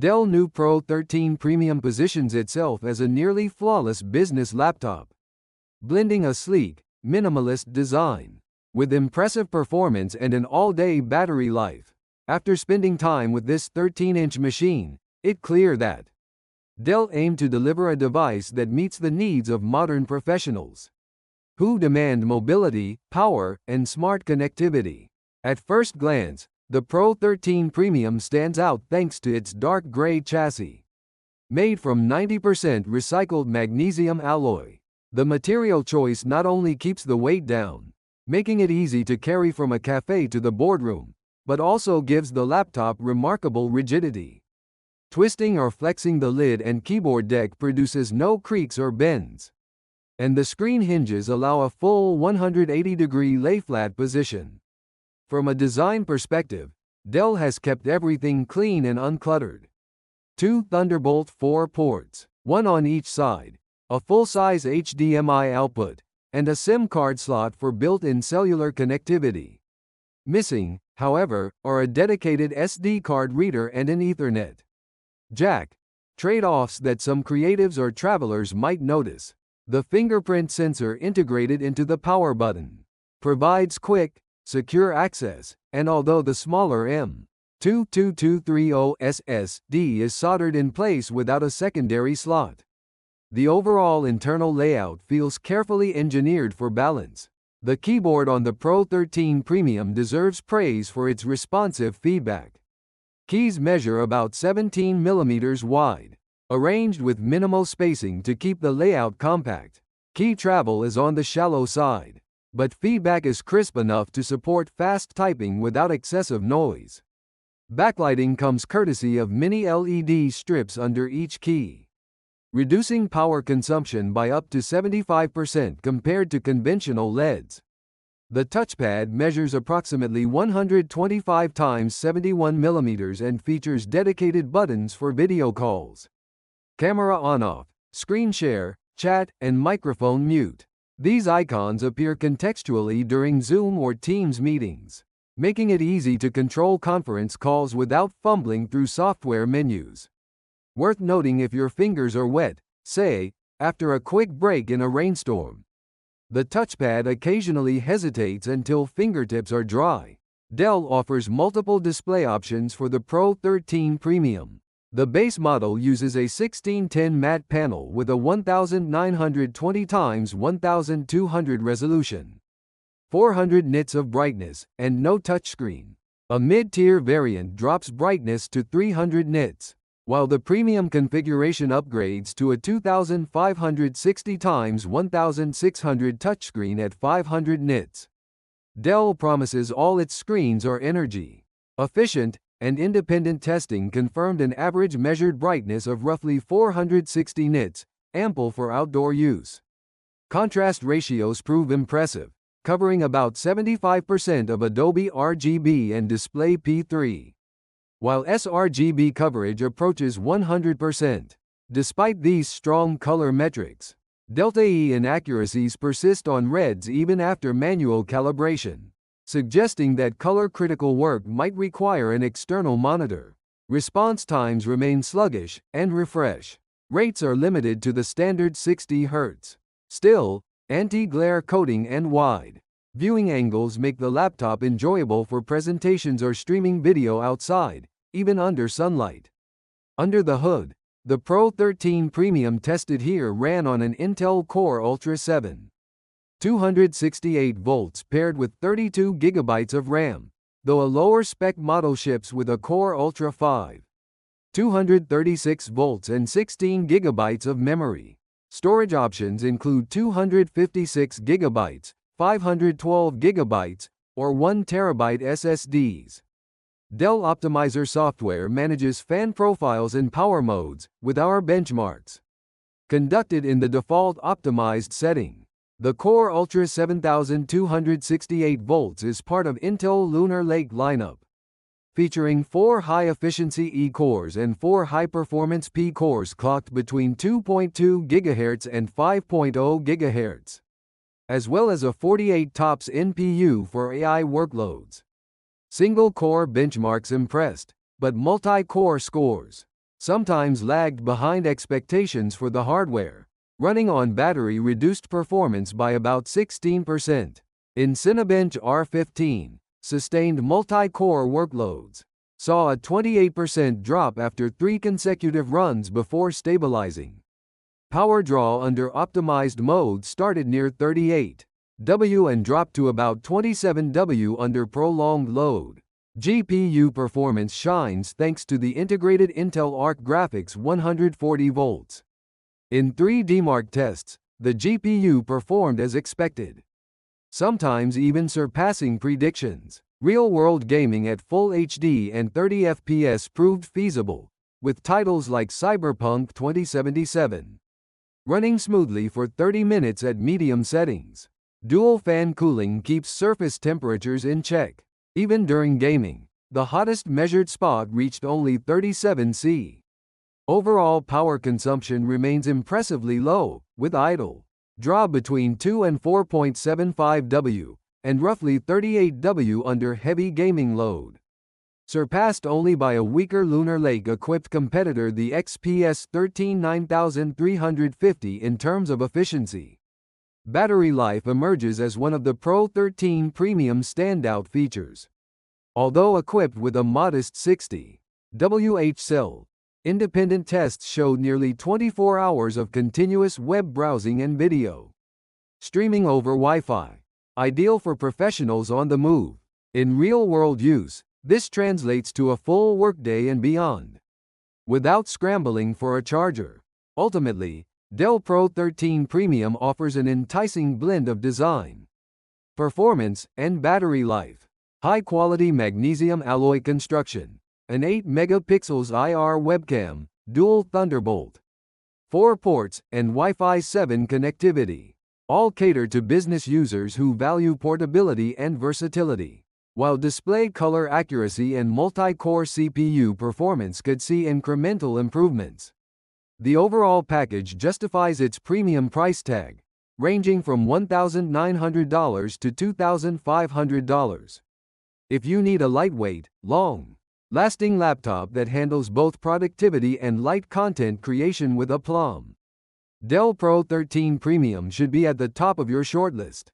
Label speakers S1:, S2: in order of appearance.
S1: Dell new Pro 13 Premium positions itself as a nearly flawless business laptop, blending a sleek, minimalist design with impressive performance and an all-day battery life. After spending time with this 13-inch machine, it's clear that Dell aimed to deliver a device that meets the needs of modern professionals who demand mobility, power, and smart connectivity. At first glance, the Pro 13 Premium stands out thanks to its dark gray chassis. Made from 90% recycled magnesium alloy, the material choice not only keeps the weight down, making it easy to carry from a cafe to the boardroom, but also gives the laptop remarkable rigidity. Twisting or flexing the lid and keyboard deck produces no creaks or bends, and the screen hinges allow a full 180-degree lay-flat position. From a design perspective, Dell has kept everything clean and uncluttered. 2 Thunderbolt 4 ports, one on each side, a full-size HDMI output, and a SIM card slot for built-in cellular connectivity. Missing, however, are a dedicated SD card reader and an Ethernet jack, trade-offs that some creatives or travelers might notice. The fingerprint sensor integrated into the power button provides quick, secure access, and although the smaller M.22230 SSD is soldered in place without a secondary slot, the overall internal layout feels carefully engineered for balance. The keyboard on the Pro 13 Premium deserves praise for its responsive feedback. Keys measure about 17 mm wide, arranged with minimal spacing to keep the layout compact. Key travel is on the shallow side, but feedback is crisp enough to support fast typing without excessive noise. Backlighting comes courtesy of mini LED strips under each key, reducing power consumption by up to 75% compared to conventional LEDs. The touchpad measures approximately 125 x 71 mm and features dedicated buttons for video calls, camera on-off, screen share, chat, and microphone mute. These icons appear contextually during Zoom or Teams meetings, making it easy to control conference calls without fumbling through software menus. Worth noting if your fingers are wet, say, after a quick break in a rainstorm. The touchpad occasionally hesitates until fingertips are dry. Dell offers multiple display options for the Pro 13 Premium. The base model uses a 1610 matte panel with a 1920 x 1200 resolution, 400 nits of brightness, and no touchscreen. A mid-tier variant drops brightness to 300 nits, while the premium configuration upgrades to a 2560 x 1600 touchscreen at 500 nits. Dell promises all its screens are energy efficient, and independent testing confirmed an average measured brightness of roughly 460 nits, ample for outdoor use. Contrast ratios prove impressive, covering about 75% of Adobe RGB and Display P3, while sRGB coverage approaches 100%. Despite these strong color metrics, Delta E inaccuracies persist on reds even after manual calibration, suggesting that color-critical work might require an external monitor. Response times remain sluggish, and refresh rates are limited to the standard 60 Hz. Still, anti-glare coating and wide viewing angles make the laptop enjoyable for presentations or streaming video outside, even under sunlight. Under the hood, the Pro 13 Premium tested here ran on an Intel Core Ultra 7. 268 volts paired with 32 GB of RAM, though a lower spec model ships with a Core Ultra 5. 236 volts and 16 GB of memory. Storage options include 256 GB, 512 GB, or 1 TB SSDs. Dell Optimizer software manages fan profiles and power modes, with our benchmarks conducted in the default optimized setting. The Core Ultra 7268 volts is part of Intel Lunar Lake lineup, featuring 4 high-efficiency E-cores and 4 high-performance P-cores clocked between 2.2 GHz and 5.0 GHz, as well as a 48 TOPS NPU for AI workloads. Single-core benchmarks impressed, but multi-core scores sometimes lagged behind expectations for the hardware. Running on battery reduced performance by about 16%. In Cinebench R15, sustained multi-core workloads saw a 28% drop after 3 consecutive runs before stabilizing. Power draw under optimized mode started near 38W and dropped to about 27W under prolonged load. GPU performance shines thanks to the integrated Intel Arc graphics 140 volts. In 3D Mark tests, the GPU performed as expected, sometimes even surpassing predictions. Real-world gaming at Full HD and 30 FPS proved feasible, with titles like Cyberpunk 2077 running smoothly for 30 minutes at medium settings. Dual fan cooling keeps surface temperatures in check. Even during gaming, the hottest measured spot reached only 37°C. Overall power consumption remains impressively low, with idle draw between 2 and 4.75W, and roughly 38W under heavy gaming load. Surpassed only by a weaker Lunar Lake-equipped competitor, the XPS 13 9350 in terms of efficiency. Battery life emerges as one of the Pro 13 Premium standout features. Although equipped with a modest 60Wh cell, independent tests showed nearly 24 hours of continuous web browsing and video streaming over Wi-Fi, ideal for professionals on the move. In real-world use, this translates to a full workday and beyond, without scrambling for a charger. Ultimately, Dell Pro 13 Premium offers an enticing blend of design, performance, and battery life. High-quality magnesium alloy construction, an 8-megapixels IR webcam, dual Thunderbolt 4 ports, and Wi-Fi 7 connectivity all cater to business users who value portability and versatility. While display color accuracy and multi-core CPU performance could see incremental improvements, the overall package justifies its premium price tag, ranging from $1,900 to $2,500. If you need a lightweight, long-lasting laptop that handles both productivity and light content creation with aplomb, Dell Pro 13 Premium should be at the top of your shortlist.